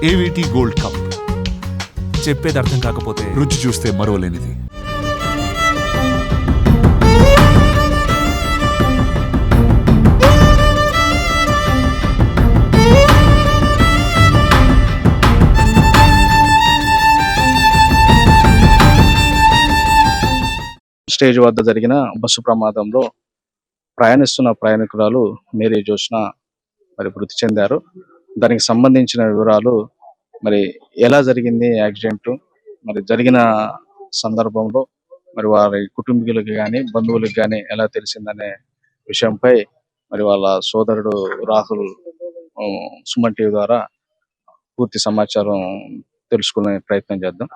ఏవిటీ gold cup. చెప్పేది అర్థం కాకపోతే రుచి చూస్తే మరోలేనిది. స్టేజ్ వద్ద జరిగిన బస్సు ప్రమాదంలో ప్రయాణిస్తున్న ప్రయాణికురాలు మేరీ జోష్న మరి మృతి చెందారు. దానికి సంబంధించిన వివరాలు, మరి ఎలా జరిగింది యాక్సిడెంట్, మరి జరిగిన సందర్భంలో మరి వారి కుటుంబీకులకి కానీ బంధువులకు కానీ ఎలా తెలిసిందనే విషయంపై మరి వాళ్ళ సోదరుడు రాహుల్ సుమన్ టీవీ ద్వారా పూర్తి సమాచారం తెలుసుకునే ప్రయత్నం చేద్దాం.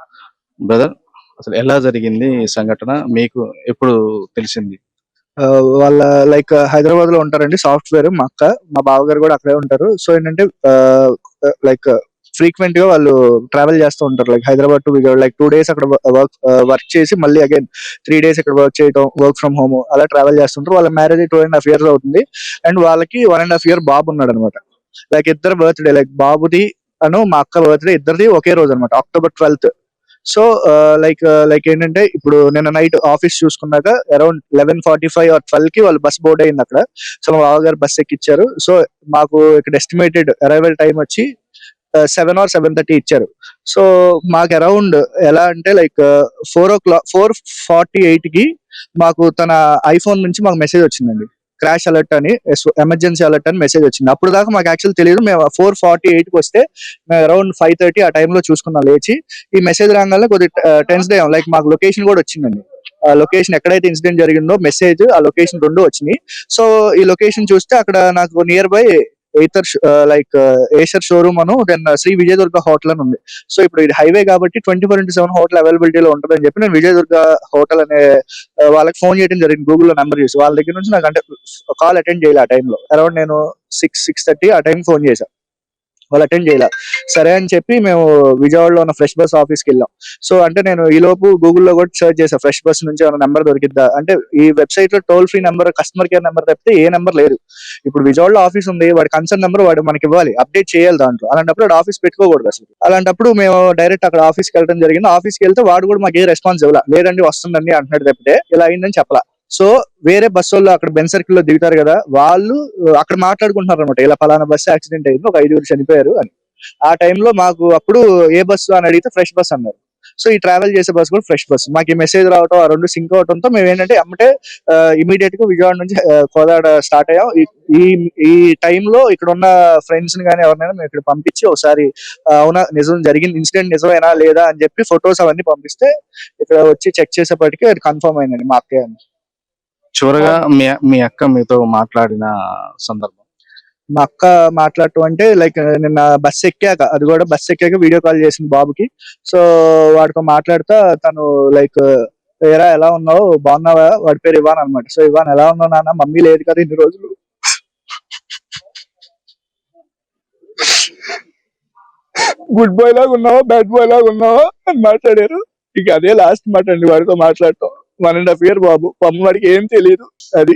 బ్రదర్, అసలు ఎలా జరిగింది ఈ సంఘటన, మీకు ఎప్పుడు తెలిసింది? వాళ్ళ లైక్ హైదరాబాద్ లో ఉంటారండి సాఫ్ట్వేర్. మా అక్క, మా బావగారు కూడా అక్కడే ఉంటారు. సో ఏంటంటే లైక్ ఫ్రీక్వెంట్ గా వాళ్ళు ట్రావెల్ చేస్తూ ఉంటారు, like Hyderabad to Vijayawada. Like 2 days అక్కడ వర్క్ చేసి మళ్ళీ అగైన్ 3 days ఇక్కడ వర్క్ చేయడం, వర్క్ ఫ్రమ్ హోమ్ అలా ట్రావెల్ చేస్తుంటారు. వాళ్ళ మ్యారేజ్ 2.5 years అవుతుంది. అండ్ వాళ్ళకి 1.5 year బాబు ఉన్నాడు అనమాట. లైక్ ఇద్దరు బర్త్డే, లైక్ బాబుది మా అక్క బర్త్డే ఇద్దరిది ఒకే రోజు అనమాట, October 12th. సో లైక్ ఏంటంటే ఇప్పుడు నిన్న నైట్ ఆఫీస్ చూసుకున్నాక అరౌండ్ 11:45 or 12 కి వాళ్ళు బస్ బోర్డ్ అయింది అక్కడ. సో మా బావగారు బస్ ఎక్కిచ్చారు. సో మాకు ఇక్కడ ఎస్టిమేటెడ్ అరైవల్ టైం వచ్చి 7 or 7:30 ఇచ్చారు. సో మాకు అరౌండ్ ఎలా అంటే లైక్ 4:48 కి మాకు తన ఐఫోన్ నుంచి మాకు మెసేజ్ వచ్చిందండి, క్రాష్ అలర్ట్ అని, ఎమర్జెన్సీ అలర్ట్ అని మెసేజ్ వచ్చింది. అప్పుడు దాకా మాకు యాక్చువల్ తెలియదు. మేము 4:48 కి వస్తే మేము అరౌండ్ 5:30 ఆ టైంలో చూసుకున్నాం లేచి. ఈ మెసేజ్ రాగానే కొద్దిగా టెన్స్డ్ అయ్యాం. లైక్ మాకు లొకేషన్ కూడా వచ్చిందండి, ఆ లొకేషన్ ఎక్కడైతే ఇన్సిడెంట్ జరిగిందో మెసేజ్, ఆ లొకేషన్ రెండు వచ్చినాయి. సో ఈ లొకేషన్ చూస్తే అక్కడ నాకు నియర్ బై ఏషర్ షోరూమ్ అను, దెన్ శ్రీ విజయదుర్గ హోటల్ అని ఉంది. సో ఇప్పుడు ఇది హైవే కాబట్టి 24/7 హోటల్ అవైలబిలిటీలో ఉంటుందని చెప్పి నేను విజయదుర్గ హోటల్ అనే వాళ్ళకి ఫోన్ చేయడం జరిగింది, గూగుల్లో నెంబర్ చూసి. వాళ్ళ దగ్గర నుంచి నాకు అంటే కాల్ అటెండ్ చేయాలి. ఆ టైంలో అరౌండ్ నేను 6:30 ఆ టైం ఫోన్ చేశాను, వాళ్ళు అటెండ్ చేయాల. సరే అని చెప్పి మేము విజయవాడలో ఉన్న ఫ్రెష్ బస్ ఆఫీస్కి వెళ్ళాం. సో అంటే నేను ఈ లోపు గూగుల్లో కూడా సర్చ్ చేశాను, ఫ్రెష్ బస్ నుంచి ఏమైనా నెంబర్ దొరికిద్దా అంటే. ఈ వెబ్సైట్ లో toll free number, customer care number తప్పితే ఏ నెంబర్ లేదు. ఇప్పుడు విజయవాడలో ఆఫీస్ ఉంది, వాడి కన్సర్న్ నెంబర్ వాడు మనకి ఇవ్వాలి, అప్డేట్ చేయాలి దాంట్లో. అలాంటప్పుడు వాడు ఆఫీస్ పెట్టుకోకూడదు అసలు. అలాంటప్పుడు మేము డైరెక్ట్ అక్కడ ఆఫీస్కి వెళ్ళడం జరిగింది. ఆఫీస్కి వెళ్తే వాడు కూడా మాకు ఏ రెస్పాన్స్ ఇవ్వాలి, లేదండి వస్తుందండి అంటున్నాడు తప్పితే ఇలా అయిందని చెప్పలా. సో వేరే బస్సు వాళ్ళు అక్కడ బెన్ సర్కిల్ లో దిగుతారు కదా, వాళ్ళు అక్కడ మాట్లాడుకుంటున్నారు అనమాట, ఇలా పలానా బస్సు యాక్సిడెంట్ అయింది, ఒక 5 చనిపోయారు అని. ఆ టైంలో మాకు అప్పుడు ఏ బస్సు అని అడిగితే ఫ్రెష్ బస్ అన్నారు. సో ఈ ట్రావెల్ చేసే బస్ కూడా ఫ్రెష్ బస్. మాకు ఈ మెసేజ్ రావటం, ఆ రెండు సింక్ అవడంతో మేము ఏంటంటే అమ్మటే ఇమీడియట్ గా విజయవాడ నుంచి కోదాడ స్టార్ట్ అయ్యాం. ఈ ఈ టైంలో ఇక్కడ ఉన్న ఫ్రెండ్స్ ని కానీ ఎవరినైనా మేము ఇక్కడ పంపించి ఒకసారి అవునా నిజం జరిగింది, ఇన్సిడెంట్ నిజమేనా లేదా అని చెప్పి ఫొటోస్ అవన్నీ పంపిస్తే ఇక్కడ వచ్చి చెక్ చేసేపటికి అది కన్ఫర్మ్ అయిందండి మా అక్కయ్య అని. చివరగా మీ అక్క మీతో మాట్లాడిన సందర్భం? మా అక్క మాట్లాడటం అంటే లైక్ నిన్న బస్ ఎక్కాక, అది కూడా బస్ ఎక్కాక వీడియో కాల్ చేసింది బాబుకి. సో వాడితో మాట్లాడుతా తను లైక్ ఏరా ఎలా ఉన్నావు, బాగున్నావా, వాడి పేరు ఇవాన్ అనమాట. సో ఇవాన్ ఎలా ఉన్నావు నాన్న, మమ్మీ లేదు కదా ఇన్ని రోజులు, గుడ్ బాయ్ లాగా ఉన్నావా బ్యాడ్ బాయ్ లాగా ఉన్నావా అని మాట్లాడారు. ఇక అదే లాస్ట్ మాట అండి వాడితో మాట్లాడటం. 1.5 year బాబు, వాడికి ఏం తెలియదు. అది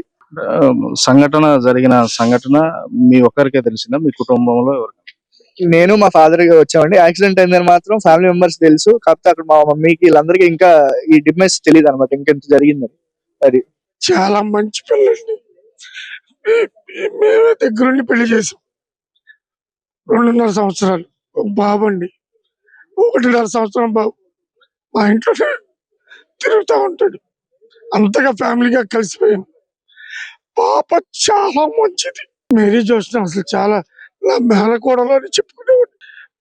జరిగిన సంఘటన మీ ఒక్కరికే తెలిసిందా, మీ కుటుంబంలో ఎవరికి? నేను మా ఫాదర్ వచ్చామండి. యాక్సిడెంట్ అయిందని మాత్రం ఫ్యామిలీ మెంబర్స్ తెలుసు, కాకపోతే అక్కడ మా మమ్మీకి వీళ్ళందరికీ ఇంకా ఈ డిమెస్ తెలియదు అనమాట, ఇంకెంత జరిగిందని. అది చాలా మంచి పిల్లండి. మేమే దగ్గరుండి పెళ్లి చేసాం. 2.5 సంవత్సరాలు బాబు అండి, 1.5 సంవత్సరం బాబు. మా ఇంట్లోనే తిరుగుతూ ఉంటాడు. అంతగా ఫ్యామిలీగా కలిసిపోయాం. పాప చాలా మంచిది. మేరీ జోష్న అసలు చాలా నా మేనకోడలు అని చెప్పుకునేవాడు.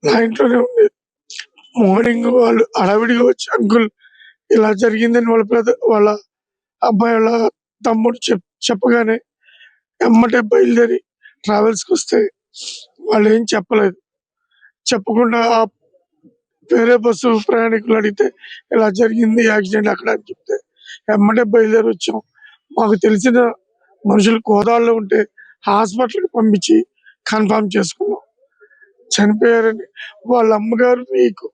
నా ఇంట్లోనే ఉండేది. మార్నింగ్ వాళ్ళు హడావిడిగా వచ్చి అంకుల్ ఇలా జరిగిందని వాళ్ళ అబ్బాయి వాళ్ళ తమ్ముడు చెప్పగానే ఎమ్మటే బయలుదేరి ట్రావెల్స్కి వస్తే వాళ్ళు ఏం చెప్పలేదు. చెప్పకుండా వేరే బస్సు ప్రయాణికులు అడిగితే ఇలా జరిగింది యాక్సిడెంట్ అక్కడ అని చెప్తే ఎమ్మటే బయలుదేరి వచ్చాం. మాకు తెలిసిన మనుషులు కోదాల్లో ఉంటే హాస్పిటల్కి పంపించి కన్ఫర్మ్ చేసుకున్నాం చనిపోయారని. వాళ్ళ అమ్మగారు మీకు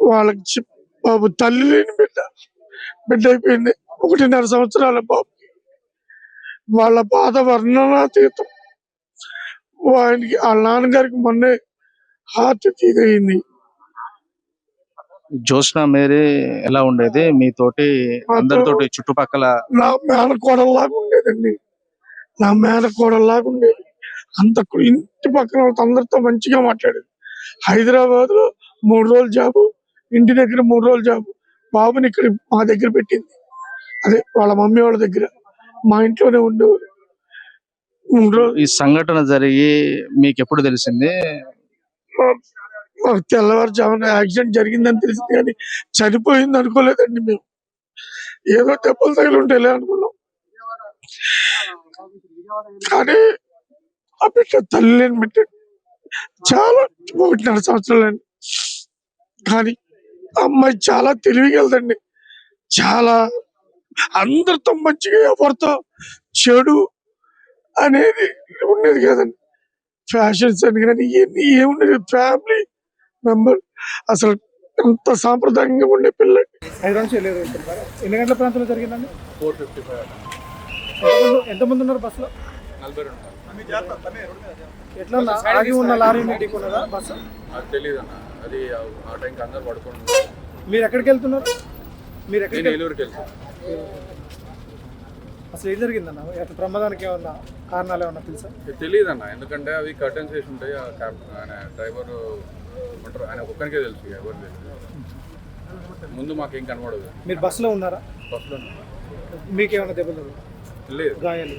వాళ్ళకి బాబు తల్లి లేని బిడ్డ అయిపోయింది. 1.5 సంవత్సరాల బాబు. వాళ్ళ బాధ వర్ణనాతీతం. ఆయనకి వాళ్ళ నాన్నగారికి మొన్నే హార్ట్ ఇదయింది. జ్యోత్స్న మేరీ ఎలా ఉండేది మీతోటి, అందరితోటి చుట్టుపక్కల? నా మేనకోడల్లాగా ఉండేదండి. నా మేనకోడల్లాగా ఉండేది. అంత ఇంటి పక్కన వాళ్ళతో అందరితో మంచిగా మాట్లాడేది. హైదరాబాద్ లో 3 రోజులు జాబు, ఇంటి దగ్గర 3 రోజులు జాబు. బాబుని ఇక్కడ మా దగ్గర పెట్టింది, అదే వాళ్ళ మమ్మీ వాళ్ళ దగ్గర. మా ఇంట్లోనే ఉండేవారు 3 రోజులు. ఈ సంఘటన జరిగి మీకు ఎప్పుడు తెలిసింది? మాకు తెల్లవారుజామున యాక్సిడెంట్ జరిగిందని తెలిసింది, కానీ చనిపోయింది అనుకోలేదండి మేము. ఏదో దెబ్బలు తగిలి ఉంటేలే అనుకున్నాం. కానీ ఆ బిడ్డ తల్లి లేని బిడ్డ, చాలా 1.5 సంవత్సరాలండి. కానీ ఆ అమ్మాయి చాలా తెలివిగలదండి. చాలా అందరితో మంచిగా, ఎవరితో చెడు అనేది ఉండేది కదండి. ఫ్యాషన్స్ అని కానీ ఇవన్నీ ఏముండేది. ఫ్యామిలీ మెంబర్ అసలు ఎంత సాంప్రదాయంగా ఉండే పిల్ల. ఎన్ని గంటల ప్రాంతంలో జరిగిందండి? 4:55. ఎంతమంది ఉన్నారు బస్సులో? 42. ఎట్లా ఆగి ఉన్న లారీని ఢీకొన్నదా బస్సు? అది తెలియదు అన్న, అది ఆ టైంకి అందరు పడుకొని. మీరు ఎక్కడికి వెళ్తున్నారు? నేను ఏలూరుకి వెళ్తాను. అసలు ఏం జరిగిందన్న? అట్లా ప్రమాదానికి ఏమన్నా కారణాలు ఏమన్నా తెలుసా? తెలియదు అన్న, ఎందుకంటే అవి కర్టన్స్ వేసి ఉంటాయి. ఆ క్యాబ్ ఆయన డ్రైవర్ ఉంటారు, ఆయన ఒక్కరికే తెలుసు, ఎవరు తెలుసు. ముందు మాకేం కనబడదు. మీరు బస్సులో ఉన్నారా? బస్సులో మీకేమన్నా దెబ్బలు లేదు, గాయాలు?